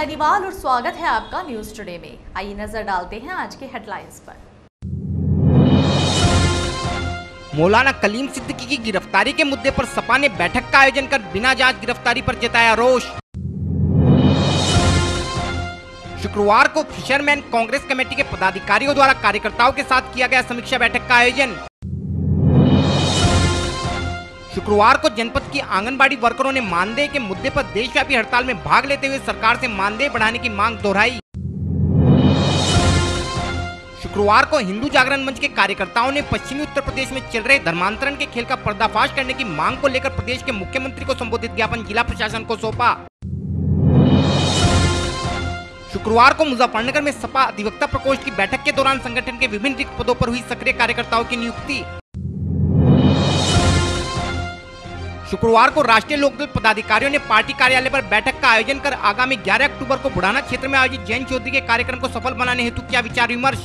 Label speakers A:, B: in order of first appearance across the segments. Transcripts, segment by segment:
A: सैनीवाल और स्वागत है आपका न्यूज टुडे में। आइए नजर डालते हैं आज के हेडलाइंस पर।
B: मौलाना कलीम सिद्दीकी की गिरफ्तारी के मुद्दे पर सपा ने बैठक का आयोजन कर बिना जांच गिरफ्तारी पर जताया रोष। शुक्रवार को फिशरमैन कांग्रेस कमेटी के पदाधिकारियों द्वारा कार्यकर्ताओं के साथ किया गया समीक्षा बैठक का आयोजन। शुक्रवार को जनपद की आंगनबाड़ी वर्करों ने मानदेय के मुद्दे पर देशव्यापी हड़ताल में भाग लेते हुए सरकार से मानदेय बढ़ाने की मांग दोहराई। शुक्रवार को हिंदू जागरण मंच के कार्यकर्ताओं ने पश्चिमी उत्तर प्रदेश में चल रहे धर्मांतरण के खेल का पर्दाफाश करने की मांग को लेकर प्रदेश के मुख्यमंत्री को संबोधित ज्ञापन जिला प्रशासन को सौंपा। शुक्रवार को मुजफ्फरनगर में सपा अधिवक्ता प्रकोष्ठ की बैठक के दौरान संगठन के विभिन्न रिक्त पदों पर हुई सक्रिय कार्यकर्ताओं की नियुक्ति। शुक्रवार को राष्ट्रीय लोकदल पदाधिकारियों ने पार्टी कार्यालय पर बैठक का आयोजन कर आगामी 11 अक्टूबर को बुढ़ाना क्षेत्र में आयोजित जैन चौधरी के कार्यक्रम को सफल बनाने हेतु किया विचार विमर्श।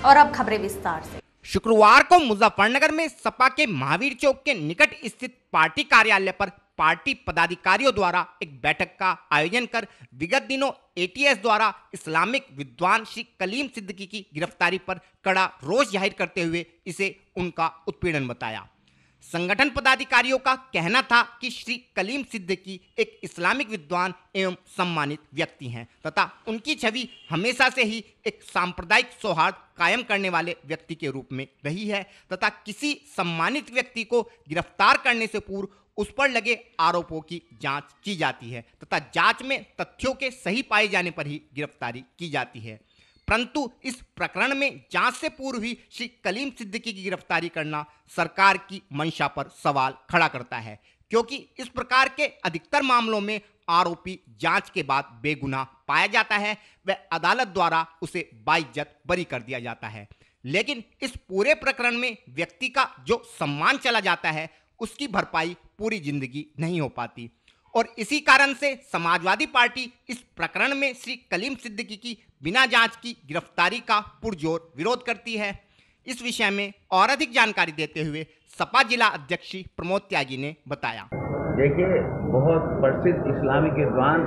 A: और अब खबरें विस्तार से।
B: शुक्रवार को मुजफ्फरनगर में सपा के महावीर चौक के निकट स्थित पार्टी कार्यालय पर पार्टी पदाधिकारियों द्वारा एक बैठक का आयोजन कर विगत दिनों एटीएस द्वारा इस्लामिक विद्वान श्री कलीम सिद्दीकी की गिरफ्तारी पर कड़ा रोष जाहिर करते हुए इसे उनका उत्पीड़न बताया। संगठन पदाधिकारियों का कहना था कि श्री कलीम सिद्दीकी एक इस्लामिक विद्वान एवं सम्मानित व्यक्ति हैं तथा उनकी छवि हमेशा से ही एक सांप्रदायिक सौहार्द कायम करने वाले व्यक्ति के रूप में रही है तथा किसी सम्मानित व्यक्ति को गिरफ्तार करने से पूर्व उस पर लगे आरोपों की जांच की जाती है तथा जांच में तथ्यों के सही पाए जाने पर ही गिरफ्तारी की जाती है। परंतु इस प्रकरण में जांच से पूर्व ही श्री कलीम सिद्दीकी की गिरफ्तारी करना सरकार की मंशा पर सवाल खड़ा करता है, क्योंकि इस प्रकार के अधिकतर मामलों में आरोपी जांच के बाद बेगुनाह पाया जाता है व अदालत द्वारा उसे बाइज्जत बरी कर दिया जाता है। लेकिन इस पूरे प्रकरण में व्यक्ति का जो सम्मान चला जाता है उसकी भरपाई पूरी जिंदगी नहीं हो पाती और इसी कारण से समाजवादी पार्टी इस प्रकरण में श्री कलीम सिद्दीकी की बिना जांच की गिरफ्तारी का पुरजोर विरोध करती है। इस विषय में और अधिक जानकारी देते हुए सपा जिला अध्यक्ष प्रमोद त्यागी ने बताया।
C: देखिए, बहुत प्रसिद्ध इस्लामिक विद्वान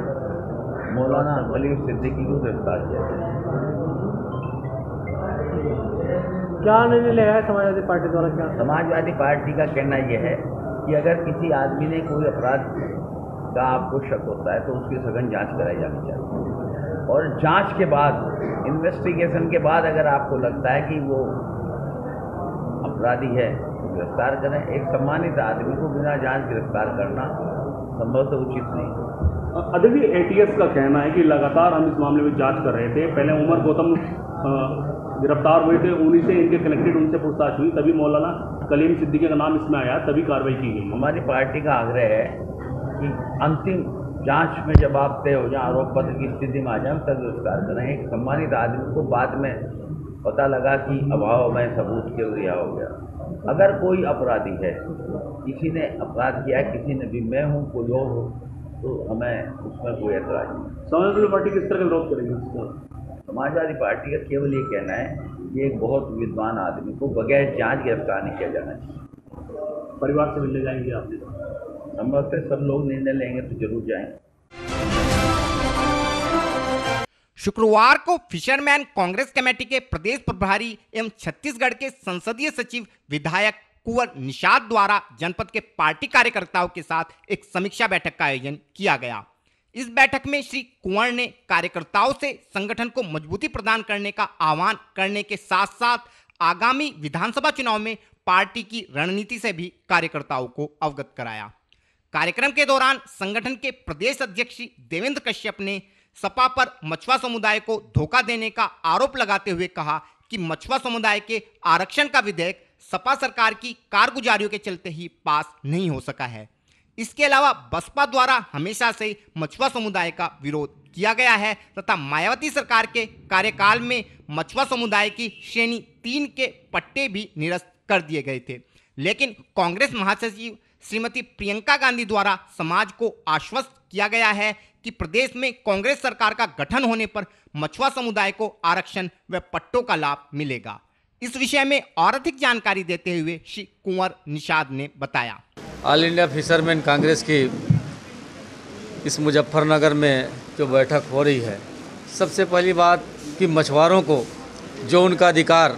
C: मौलाना कलीम सिद्दीकी को गिरफ्तार किया गया।
D: क्या निर्णय लिया है समाजवादी पार्टी द्वारा? क्या
C: समाजवादी पार्टी का कहना यह है कि अगर किसी आदमी ने कोई अपराध का आपको शक होता है तो उसकी सघन जांच कराई जानी चाहिए और जांच के बाद, इन्वेस्टिगेशन के बाद अगर आपको लगता है कि वो अपराधी है तो गिरफ्तार करें। एक सम्मानित आदमी को बिना जांच गिरफ्तार करना संभवतः उचित नहीं।
D: देखिए, एटीएस का कहना है कि लगातार हम इस मामले में जांच कर रहे थे। पहले उमर गौतम गिरफ्तार हुए थे, उन्हीं से इनके कनेक्टेड उनसे पूछताछ हुई, तभी मौलाना कलीम सिद्दीकी का नाम इसमें आया, तभी कार्रवाई की गई।
C: हमारी पार्टी का आग्रह है कि अंतिम जांच में जब आप तय हो जाए, आरोप पत्र की स्थिति में आ जाए, तब गिरफ्तार करें। एक सम्मानित आदमी को बाद में पता लगा कि अभाव में सबूत के रिहा हो गया। अगर कोई अपराधी है, किसी ने अपराध किया है, किसी ने भी, मैं हूँ कोई और हो, तो हमें उसमें कोई ऐतराज नहीं।
D: समाजवादी पार्टी किस तरह का विरोध करेगी?
C: समाजवादी पार्टी का केवल ये कहना है कि एक बहुत विद्वान आदमी को बगैर जांच गिरफ्तार नहीं किया जाना चाहिए।
D: परिवार से मिलने जाएंगे आप?
C: संभवतः सब लोग निर्णय लेंगे तो जरूर जाएंगे।
B: शुक्रवार को फिशरमैन कांग्रेस कमेटी के प्रदेश प्रभारी एवं छत्तीसगढ़ के संसदीय सचिव विधायक कुंवर निषाद द्वारा जनपद के पार्टी कार्यकर्ताओं के साथ एक समीक्षा बैठक का आयोजन किया गया। इस बैठक में श्री कुंवर ने कार्यकर्ताओं से संगठन को मजबूती प्रदान करने का आह्वान करने के साथ साथ आगामी विधानसभा चुनाव में पार्टी की रणनीति से भी कार्यकर्ताओं को अवगत कराया। कार्यक्रम के दौरान संगठन के प्रदेश अध्यक्ष देवेंद्र कश्यप ने सपा पर मछुआ समुदाय को धोखा देने का आरोप लगाते हुए कहा कि मछुआ समुदाय के आरक्षण का विधेयक सपा सरकार की कारगुजारियों के चलते ही पास नहीं हो सका है। इसके अलावा बसपा द्वारा हमेशा से मछुआ समुदाय का विरोध किया गया है तथा मायावती सरकार के कार्यकाल में मछुआ समुदाय की श्रेणी 3 के पट्टे भी निरस्त कर दिए गए थे। लेकिन कांग्रेस महासचिव श्रीमती प्रियंका गांधी द्वारा समाज को आश्वस्त किया गया है कि प्रदेश में कांग्रेस सरकार का गठन होने पर मछुआ समुदाय को आरक्षण व पट्टों का लाभ मिलेगा। इस विषय में और अधिक जानकारी देते हुए श्री कुंवर निषाद ने बताया।
E: ऑल इंडिया फिशरमैन कांग्रेस की इस मुजफ्फरनगर में जो बैठक हो रही है, सबसे पहली बात कि मछुआरों को जो उनका अधिकार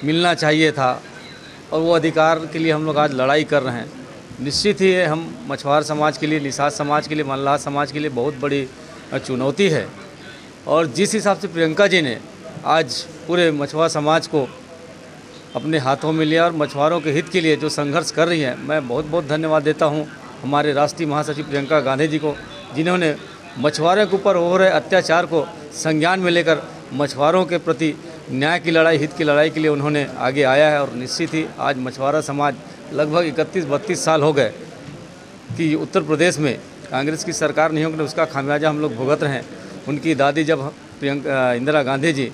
E: मिलना चाहिए था और वो अधिकार के लिए हम लोग आज लड़ाई कर रहे हैं। निश्चित ही हम मछुआर समाज के लिए, निषाद समाज के लिए, मल्लाह समाज के लिए बहुत बड़ी चुनौती है। और जिस हिसाब से प्रियंका जी ने आज पूरे मछुआर समाज को अपने हाथों में लिया और मछुआरों के हित के लिए जो संघर्ष कर रही हैं, मैं बहुत बहुत धन्यवाद देता हूं हमारे राष्ट्रीय महासचिव प्रियंका गांधी जी को, जिन्होंने मछुआरों के ऊपर हो रहे अत्याचार को संज्ञान में लेकर मछुआरों के प्रति न्याय की लड़ाई, हित की लड़ाई के लिए उन्होंने आगे आया है। और निश्चित ही आज मछुआरा समाज लगभग 31-32 साल हो गए कि उत्तर प्रदेश में कांग्रेस की सरकार नहीं होगी, उसका खामियाजा हम लोग भुगत रहे हैं। उनकी दादी जब इंदिरा गांधी जी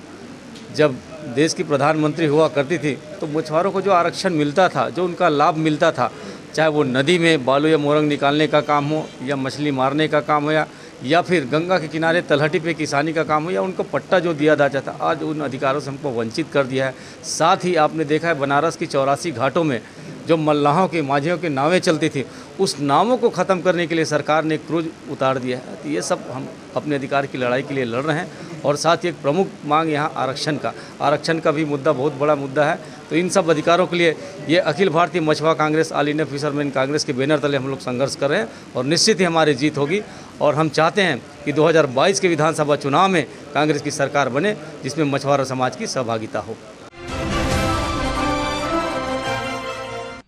E: जब देश की प्रधानमंत्री हुआ करती थी तो मछुआरों को जो आरक्षण मिलता था, जो उनका लाभ मिलता था, चाहे वो नदी में बालू या मोरंग निकालने का काम हो या मछली मारने का काम हो या फिर गंगा के किनारे तलहटी पे किसानी का काम हो या उनको पट्टा जो दिया जाता था, आज उन अधिकारों से हमको वंचित कर दिया है। साथ ही आपने देखा है बनारस की 84 घाटों में जो मल्लाहों के, माझियों की नावें चलती थी, उस नावों को ख़त्म करने के लिए सरकार ने क्रूज उतार दिया है। तो ये सब हम अपने अधिकार की लड़ाई के लिए लड़ रहे हैं। और साथ ही एक प्रमुख मांग यहाँ आरक्षण का भी मुद्दा बहुत बड़ा मुद्दा है। तो इन सब अधिकारों के लिए ये अखिल भारतीय मछुआ Congress, all India fisherman Congress के बैनर तले हम लोग संघर्ष कर रहे हैं और निश्चित ही हमारी जीत होगी। और हम चाहते हैं कि 2022 के विधानसभा चुनाव में कांग्रेस की सरकार बने जिसमें मछुआरा समाज की सहभागिता हो।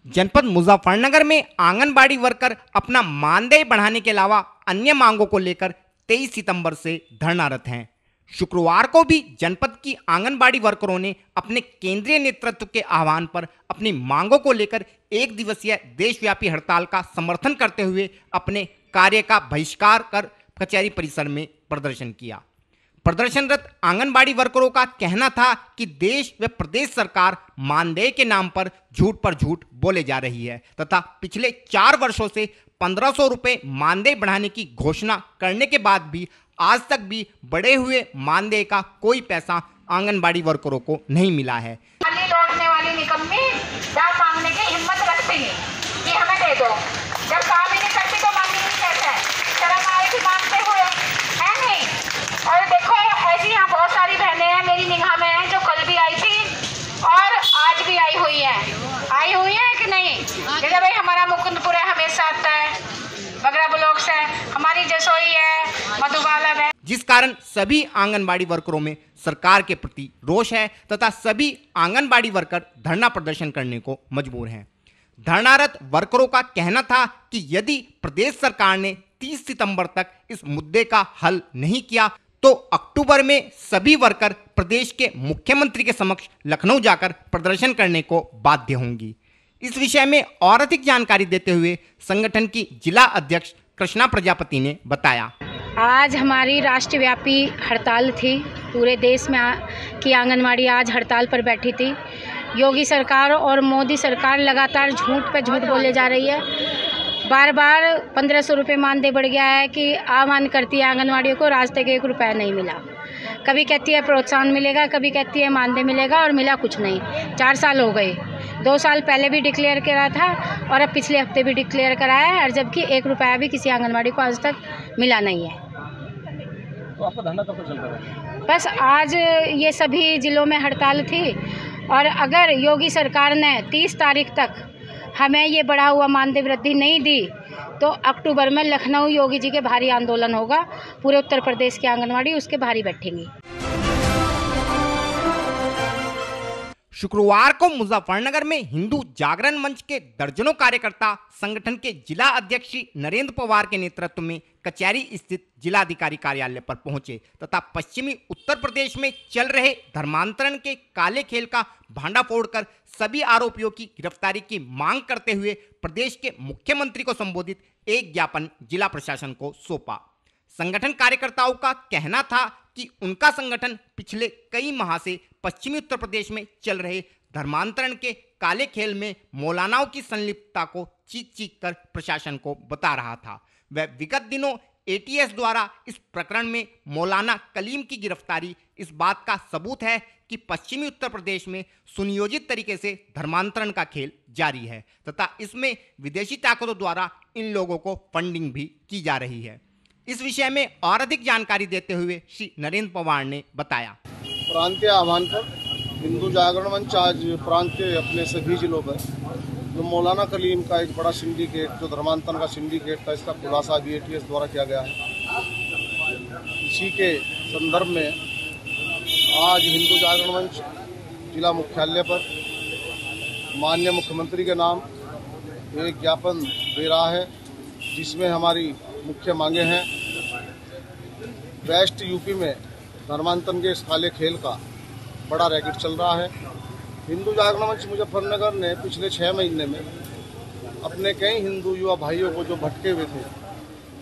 B: जनपद मुजफ्फरनगर में आंगनबाड़ी वर्कर अपना मानदेय बढ़ाने के अलावा अन्य मांगों को लेकर 23 सितंबर से धरनारत हैं। शुक्रवार को भी जनपद की आंगनबाड़ी वर्करों ने अपने केंद्रीय नेतृत्व के आह्वान पर अपनी मांगों को लेकर एक दिवसीय देशव्यापी हड़ताल का समर्थन करते हुए अपने कार्य का बहिष्कार कर कचहरी परिसर में प्रदर्शन किया। प्रदर्शनरत आंगनबाड़ी वर्करों का कहना था कि देश व प्रदेश सरकार मानदेय के नाम पर झूठ बोले जा रही है तथा पिछले 4 वर्षों से 1500 रुपये मानदेय बढ़ाने की घोषणा करने के बाद भी आज तक भी बढ़े हुए मानदेय का कोई पैसा आंगनबाड़ी वर्करों को नहीं मिला है।
F: लौटने वाली निकम्मी दाम मांगने की हिम्मत रखती है कि हमें दे दो, जब काम ही नहीं करती तो मांगेंगी कैसे? शर्म आएगी मांगते हुए, है नहीं? और देखो ऐसी यहाँ बहुत सारी बहनें हैं मेरी निगाह में हैं जो कल भी आई थी और आज भी आई हुई है कि नहीं? जैसे भाई हमारा मुकुंदपुर है, हमेशा आता है, बगरा ब्लॉक से हमारी जसोई है, मधुबाला है,
B: जिस कारण सभी आंगनबाड़ी वर्करों में सरकार के प्रति रोष है तथा सभी आंगनबाड़ी वर्कर धरना प्रदर्शन करने को मजबूर हैं। धरनारत वर्करों का कहना था कि यदि प्रदेश सरकार ने 30 सितंबर तक इस मुद्दे का हल नहीं किया तो अक्टूबर में सभी वर्कर प्रदेश के मुख्यमंत्री के समक्ष लखनऊ जाकर प्रदर्शन करने को बाध्य होंगी। इस विषय में और अधिक जानकारी देते हुए संगठन की जिला अध्यक्ष कृष्णा प्रजापति ने बताया।
G: आज हमारी राष्ट्रव्यापी हड़ताल थी, पूरे देश में की आंगनवाड़ी आज हड़ताल पर बैठी थी। योगी सरकार और मोदी सरकार लगातार झूठ पे झूठ बोले जा रही है। बार बार 1500 रुपये मानदेय बढ़ गया है कि आह्वान करती है आंगनवाड़ियों को, आज तक 1 रुपया नहीं मिला। कभी कहती है प्रोत्साहन मिलेगा, कभी कहती है मानदेय मिलेगा और मिला कुछ नहीं। 4 साल हो गए, 2 साल पहले भी डिक्लेयर करा था और अब पिछले हफ्ते भी डिक्लेयर कराया है, और जबकि 1 रुपया भी किसी आंगनवाड़ी को आज तक मिला नहीं है।
D: तो आपका धरना कब तक चल रहा है?
G: बस आज ये सभी जिलों में हड़ताल थी और अगर योगी सरकार ने 30 तारीख तक हमें ये बढ़ा हुआ मानदेय वृद्धि नहीं दी तो अक्टूबर में लखनऊ योगी जी के भारी आंदोलन होगा। पूरे उत्तर प्रदेश की आंगनवाड़ी उसके भारी बैठेंगी।
B: शुक्रवार को मुजफ्फरनगर में हिंदू जागरण मंच के दर्जनों कार्यकर्ता संगठन के जिला अध्यक्ष नरेंद्र पवार के नेतृत्व में कचहरी स्थित जिलाधिकारी कार्यालय पर पहुंचे तथा पश्चिमी उत्तर प्रदेश में चल रहे धर्मांतरण के काले खेल का भांडाफोड़ कर सभी आरोपियों की गिरफ्तारी की मांग करते हुए प्रदेश के मुख्यमंत्री को संबोधित एक ज्ञापन जिला प्रशासन को सौंपा। संगठन कार्यकर्ताओं का कहना था कि उनका संगठन पिछले कई माह से पश्चिमी उत्तर प्रदेश में चल रहे धर्मांतरण के काले खेल में मौलानाओं की संलिप्तता को चीख कर प्रशासन को बता रहा था। वह विगत दिनों एटीएस द्वारा इस प्रकरण में मौलाना कलीम की गिरफ्तारी इस बात का सबूत है कि पश्चिमी उत्तर प्रदेश में सुनियोजित तरीके से धर्मांतरण का खेल जारी है तथा इसमें विदेशी ताकतों द्वारा इन लोगों को फंडिंग भी की जा रही है। इस विषय में और अधिक जानकारी देते हुए श्री नरेंद्र पवार ने बताया।
H: प्रांतीय आह्वान पर हिंदू जागरण मंच आज प्रांत के अपने सभी जिलों पर जो मौलाना कलीम का एक बड़ा सिंडिकेट, जो धर्मांतरण का सिंडिकेट था, इसका खुलासा भी ATS द्वारा किया गया है। इसी के संदर्भ में आज हिंदू जागरण मंच जिला मुख्यालय पर माननीय मुख्यमंत्री के नाम एक ज्ञापन दे रहा है, जिसमें हमारी मुख्य मांगे हैं। वेस्ट यूपी में धर्मांतरण के इस काले खेल का बड़ा रैकेट चल रहा है। हिंदू जागरण मंच मुजफ्फरनगर ने पिछले 6 महीने में अपने कई हिंदू युवा भाइयों को जो भटके हुए थे,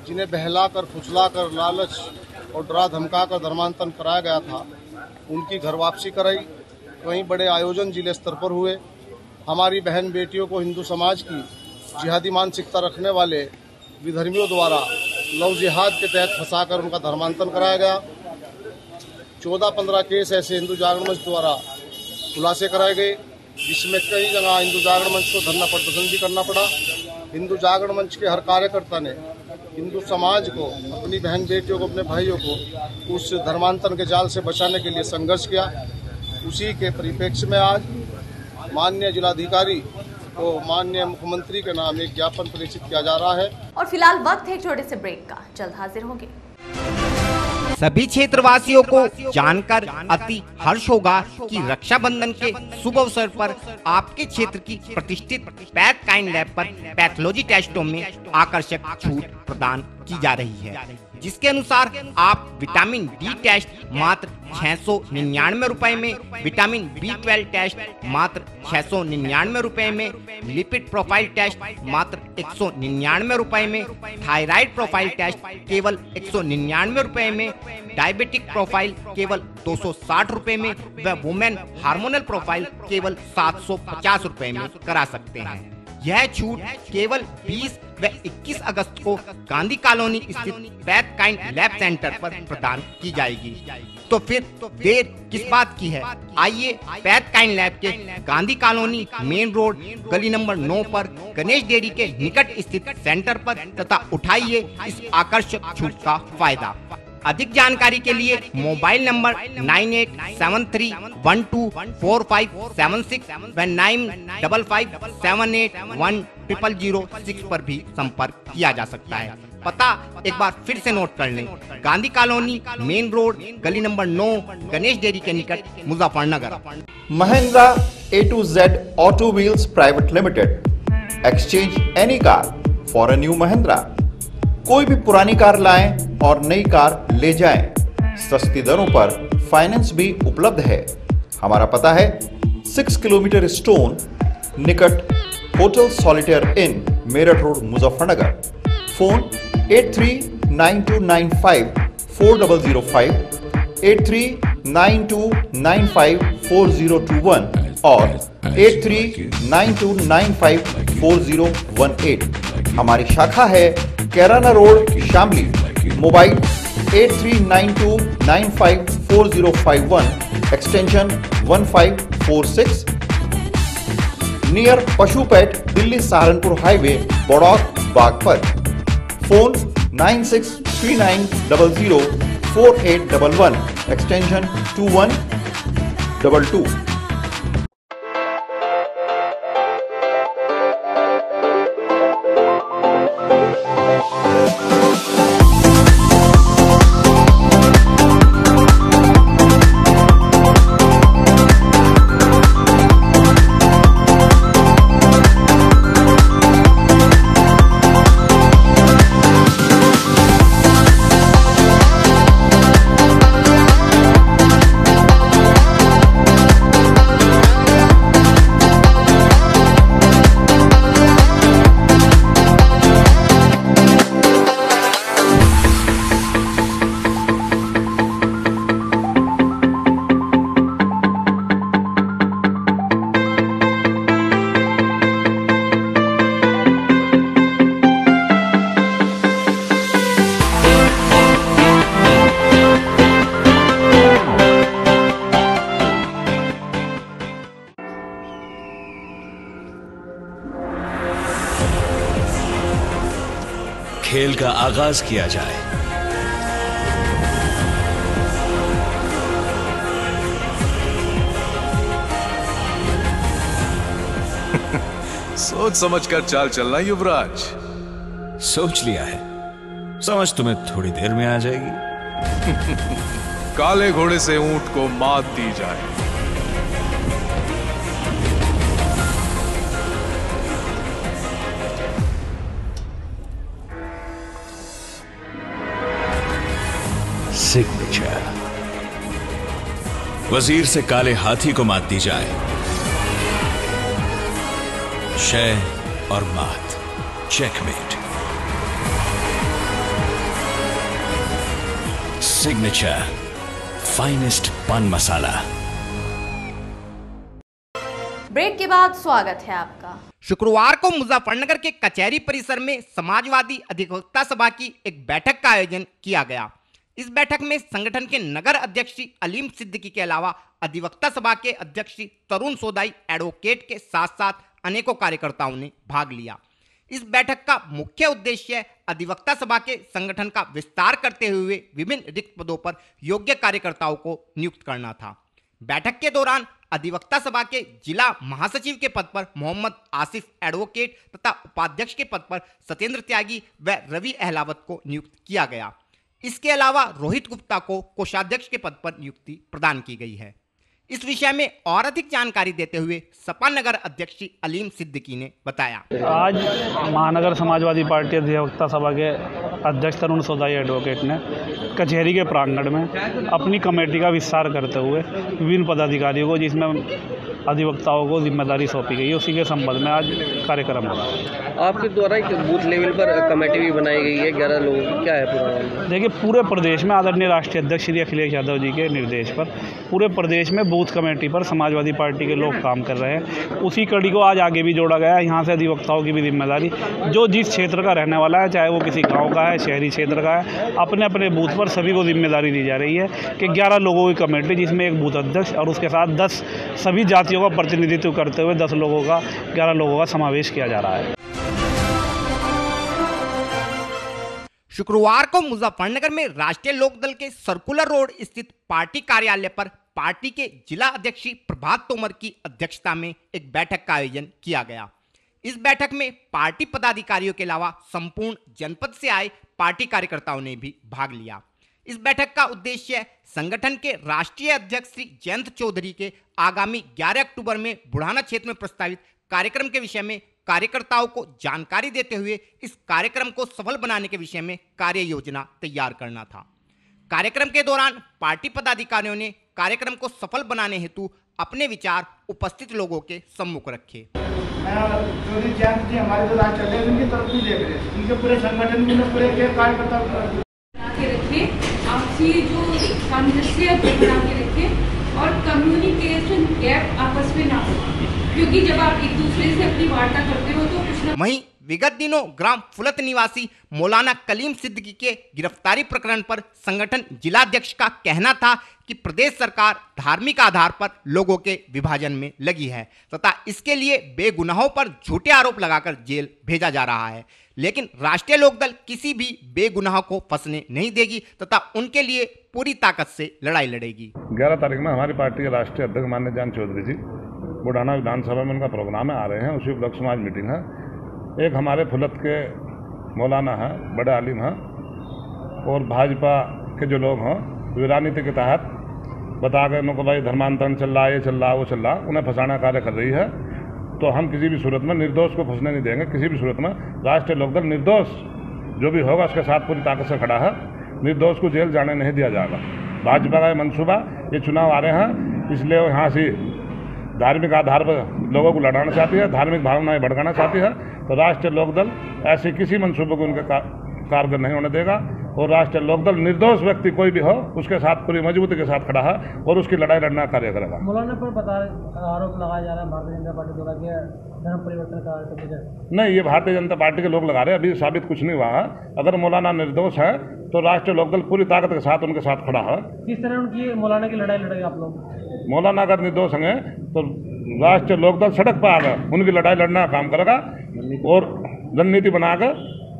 H: जिन्हें बहलाकर, फुसलाकर, लालच और डरा धमका कर धर्मांतरण कराया गया था, उनकी घर वापसी कराई। कई बड़े आयोजन जिले स्तर पर हुए। हमारी बहन बेटियों को हिंदू समाज की जिहादी मानसिकता रखने वाले विधर्मियों द्वारा लव जिहाद के तहत फंसाकर उनका धर्मांतरण कराया गया। 14-15 केस ऐसे हिंदू जागरण मंच द्वारा खुलासे कराए गए, जिसमें कई जगह हिंदू जागरण मंच को धरना प्रदर्शन भी करना पड़ा। हिंदू जागरण मंच के हर कार्यकर्ता ने हिंदू समाज को, अपनी बहन बेटियों को, अपने भाइयों को उस धर्मांतरण के जाल से बचाने के लिए संघर्ष किया। उसी के परिप्रेक्ष्य में आज माननीय जिलाधिकारी को माननीय मुख्यमंत्री के नाम एक ज्ञापन प्रेषित किया जा रहा है।
A: और फिलहाल वक्त है एक छोटे से ब्रेक का, जल्द हाजिर होंगे।
B: सभी क्षेत्रवासियों को जानकर अति हर्ष होगा कि रक्षाबंधन के शुभ अवसर पर आपके क्षेत्र की प्रतिष्ठित पैथकाइंड लैब पर पैथोलॉजी टेस्टों में आकर्षक छूट प्रदान की जा रही है, जिसके अनुसार आप विटामिन D टेस्ट मात्र 699 रुपए में, विटामिन B12 टेस्ट मात्र 699 रुपए में, लिपिड प्रोफाइल टेस्ट मात्र 199 रुपए में, थायराइड प्रोफाइल टेस्ट केवल 199 रुपए में, डायबिटिक प्रोफाइल केवल 260 रुपए में व वुमेन हार्मोनल प्रोफाइल केवल 750 रुपए में करा सकते हैं। यह छूट केवल 20 व 21 अगस्त को गांधी कॉलोनी स्थित पैथकाइंड लैब सेंटर पर प्रदान की जाएगी। तो फिर देर किस बात की है, आइए पैथकाइंड लैब के गांधी कॉलोनी मेन रोड गली नंबर 9 पर गणेश डेयरी के निकट स्थित सेंटर पर तथा उठाइए इस आकर्षक छूट का फायदा। अधिक जानकारी के लिए मोबाइल नंबर 9873124576 व 9557810006 पर भी संपर्क किया जा सकता है। पता एक बार फिर से नोट कर लें, गांधी कॉलोनी मेन रोड गली नंबर 9 गणेश डेयरी के निकट Muzaffarnagar.
I: Mahindra A to Z Auto Wheels Private Limited, exchange any car for a new Mahindra। कोई भी पुरानी कार लाएं और नई कार ले जाएं। सस्ती दरों पर फाइनेंस भी उपलब्ध है। हमारा पता है 6 किलोमीटर स्टोन निकट hotel Solitaire inn, Meerut road, Muzaffarnagar. Phone 8392954005, 8392954021 और 8392954018। हमारी शाखा है Kairana road, Shamli. Mobile 8392954051, extension 1546, near पशुपेट, Delhi Saharanpur highway, Baraut, Baghpat. Phone 9639004811, extension 2122।
J: खेल का आगाज किया जाए। सोच समझ कर चाल चलना युवराज।
K: सोच लिया है, समझ तुम्हें थोड़ी देर में आ जाएगी।
J: काले घोड़े से ऊंट को मात दी जाए।
K: सिग्नेचर। वजीर से काले हाथी को मात दी जाए। शय और मात, चेकमेट। सिग्नेचर फाइनेस्ट पान मसाला।
A: ब्रेक के बाद स्वागत है आपका।
B: शुक्रवार को मुजफ्फरनगर के कचहरी परिसर में समाजवादी अधिवक्ता सभा की एक बैठक का आयोजन किया गया। इस बैठक में संगठन के नगर अध्यक्ष श्री अलीम सिद्दीकी के अलावा अधिवक्ता सभा के अध्यक्ष श्री तरुण सोदाई एडवोकेट के साथ साथ अनेकों कार्यकर्ताओं ने भाग लिया। इस बैठक का मुख्य उद्देश्य अधिवक्ता सभा के संगठन का विस्तार करते हुए विभिन्न रिक्त पदों पर योग्य कार्यकर्ताओं को नियुक्त करना था। बैठक के दौरान अधिवक्ता सभा के जिला महासचिव के पद पर मोहम्मद आसिफ एडवोकेट तथा उपाध्यक्ष के पद पर सत्येंद्र त्यागी व रवि अहलावत को नियुक्त किया गया। इसके अलावा रोहित गुप्ता को कोषाध्यक्ष के पद पर नियुक्ति प्रदान की गई है। इस विषय में और अधिक जानकारी देते हुए सपा नगर अध्यक्ष अलीम सिद्दीकी ने बताया।
D: आज महानगर समाजवादी पार्टी अधिवक्ता सभा के अध्यक्ष तरुण सोदाई एडवोकेट ने कचहरी के प्रांगण में अपनी कमेटी का विस्तार करते हुए विभिन्न पदाधिकारियों को, जिसमें अधिवक्ताओं को जिम्मेदारी सौंपी गई है, उसी के संबंध में आज कार्यक्रम हुआ।
L: आपके द्वारा एक बूथ लेवल पर कमेटी भी बनाई गई है 11 लोगों की, क्या है पूरा?
D: देखिए, पूरे प्रदेश में आदरणीय राष्ट्रीय अध्यक्ष श्री अखिलेश यादव जी के निर्देश पर पूरे प्रदेश में बूथ कमेटी पर समाजवादी पार्टी के लोग काम कर रहे हैं। उसी कड़ी को आज आगे भी जोड़ा गया है। यहाँ से अधिवक्ताओं की भी जिम्मेदारी, जो जिस क्षेत्र का रहने वाला है, चाहे वो किसी गाँव का है, शहरी क्षेत्र का है, अपने अपने बूथ पर सभी को जिम्मेदारी दी जा रही है कि 11 लोगों की कमेटी, जिसमें एक बूथ अध्यक्ष और उसके साथ 10 सभी जातियों का प्रतिनिधित्व करते हुए 10 लोगों का 11 लोगों का समावेश किया जा रहा है।
B: शुक्रवार को मुजफ्फरनगर में राष्ट्रीय लोकदल के सर्कुलर रोड स्थित पार्टी कार्यालय पर पार्टी के जिला अध्यक्ष प्रभात तोमर की अध्यक्षता में एक बैठक का आयोजन किया गया। इस बैठक में पार्टी पदाधिकारियों के अलावा संपूर्ण जनपद से आए पार्टी कार्यकर्ताओं ने भी भाग लिया। इस बैठक का उद्देश्य संगठन के राष्ट्रीय अध्यक्ष श्री जयंत चौधरी के आगामी 11 अक्टूबर में बुढ़ाना क्षेत्र में प्रस्तावित कार्यक्रम के विषय में कार्यकर्ताओं को जानकारी देते हुए इस कार्यक्रम को सफल बनाने के विषय में कार्य योजना तैयार करना था। कार्यक्रम के दौरान पार्टी पदाधिकारियों ने कार्यक्रम को सफल बनाने हेतु अपने विचार उपस्थित लोगों के सम्मुख रखे।
M: चौधरी जयंत जी हमारे जो राज्य अध्यक्ष उनकी तरफ भी देख रहे हैं, उनके पूरे संगठन में पूरे कार्यकर्ताओं
N: के रखे, आपसी जो सामंजस्य बना के रखे और कम्युनिकेशन गैप आपस में ना हो, क्योंकि जब आप एक दूसरे से अपनी वार्ता करते हो तो कुछ ना।
B: वहीं विगत दिनों ग्राम फुलत निवासी मौलाना कलीम सिद्दीकी के गिरफ्तारी प्रकरण पर संगठन जिलाध्यक्ष का कहना था कि प्रदेश सरकार धार्मिक आधार पर लोगों के विभाजन में लगी है तथा इसके लिए बेगुनाहों पर झूठे आरोप लगाकर जेल भेजा जा रहा है, लेकिन राष्ट्रीय लोकदल किसी भी बेगुनाह को फंसने नहीं देगी तथा उनके लिए पूरी ताकत से लड़ाई लड़ेगी।
O: 11 तारीख में हमारी पार्टी के राष्ट्रीय अध्यक्ष माननीय जयंत चौधरी जी बुढ़ाना विधानसभा में उनका प्रोग्राम है, आ रहे हैं। उसी उपलक्ष्य में आज मीटिंग है। एक हमारे फुलत के मौलाना हैं, बड़े आलिम हैं, और भाजपा के जो लोग हैं वे राजनीति के तहत बता गए उनको भाई धर्मांतरण चल रहा है, ये चल रहा है, वो चल रहा, उन्हें फंसाना कार्य कर रही है। तो हम किसी भी सूरत में निर्दोष को फंसने नहीं देंगे। किसी भी सूरत में राष्ट्रीय लोकदल निर्दोष जो भी होगा उसके साथ पूरी ताकत से खड़ा है। निर्दोष को जेल जाने नहीं दिया जाएगा। भाजपा का मंसूबा, ये चुनाव आ रहे हैं इसलिए वो यहाँ से धार्मिक आधार पर लोगों को लड़ाना चाहती है, धार्मिक भावनाएं भड़काना चाहती है। तो राष्ट्रीय लोकदल ऐसे किसी मंसूबे को उनके कारगर नहीं होने देगा और राष्ट्रीय लोकदल निर्दोष व्यक्ति कोई भी हो उसके साथ पूरी मजबूती के साथ खड़ा है और उसकी लड़ाई लड़ना कार्य करेगा।
P: मौलाना पर आरोप लगाया जा रहा है भारतीय जनता पार्टी द्वारा कि धर्म परिवर्तन का
O: नहीं, ये भारतीय जनता पार्टी के लोग लगा रहे हैं, अभी साबित कुछ नहीं हुआ है। अगर मौलाना निर्दोष है तो राष्ट्रीय लोकदल पूरी ताकत के साथ उनके साथ खड़ा है।
P: किस तरह उनकी मौलाना की लड़ाई लड़ेंगे आप लोग?
O: मौलाना अगर निर्दोष हैं तो राष्ट्रीय लोकदल सड़क पर आकर उनकी लड़ाई लड़ना काम करेगा और रणनीति बनाकर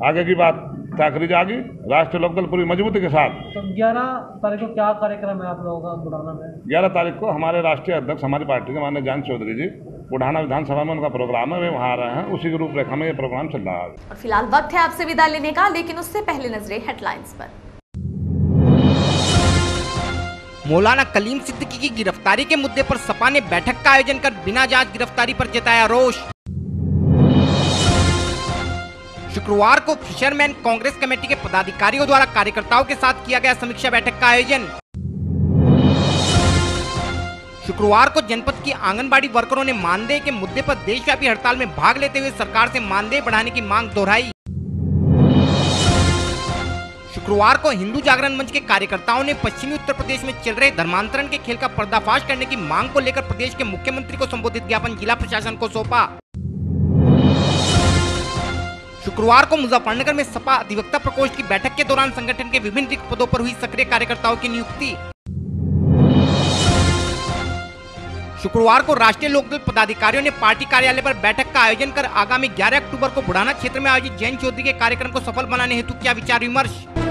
O: आगे की बात तय करी जाएगी राष्ट्रीय लोकदल पूरी मजबूती के साथ।
P: तो 11 तारीख को क्या कार्यक्रम है आप लोगों का बुढ़ाना में?
O: 11 तारीख को हमारे राष्ट्रीय अध्यक्ष हमारी पार्टी के माननीय जयंत चौधरी जी बुढ़ाना विधानसभा में उनका प्रोग्राम है, वे वहाँ आ रहे हैं, उसी के रूपरेखा में ये प्रोग्राम चल रहा है।
A: और फिलहाल वक्त है आपसे विदा लेने का, लेकिन उससे पहले नजरें हेडलाइंस पर।
B: मौलाना कलीम सिद्दीकी की गिरफ्तारी के मुद्दे पर सपा ने बैठक का आयोजन कर बिना जांच गिरफ्तारी पर जताया रोष। शुक्रवार को फिशरमैन कांग्रेस कमेटी के पदाधिकारियों द्वारा कार्यकर्ताओं के साथ किया गया समीक्षा बैठक का आयोजन। शुक्रवार को जनपद की आंगनबाड़ी वर्करों ने मानदेय के मुद्दे पर देशव्यापी हड़ताल में भाग लेते हुए सरकार से मानदेय बढ़ाने की मांग दोहराई। शुक्रवार को हिंदू जागरण मंच के कार्यकर्ताओं ने पश्चिमी उत्तर प्रदेश में चल रहे धर्मांतरण के खेल का पर्दाफाश करने की मांग को लेकर प्रदेश के मुख्यमंत्री को संबोधित ज्ञापन जिला प्रशासन को सौंपा। शुक्रवार को मुजफ्फरनगर में सपा अधिवक्ता प्रकोष्ठ की बैठक के दौरान संगठन के विभिन्न रिक्त पदों पर हुई सक्रिय कार्यकर्ताओं की नियुक्ति। शुक्रवार को राष्ट्रीय लोकदल पदाधिकारियों ने पार्टी कार्यालय पर बैठक का आयोजन कर आगामी 11 अक्टूबर को बुढ़ाना क्षेत्र में आयोजित जैन चौधरी के कार्यक्रम को सफल बनाने हेतु किया विचार विमर्श।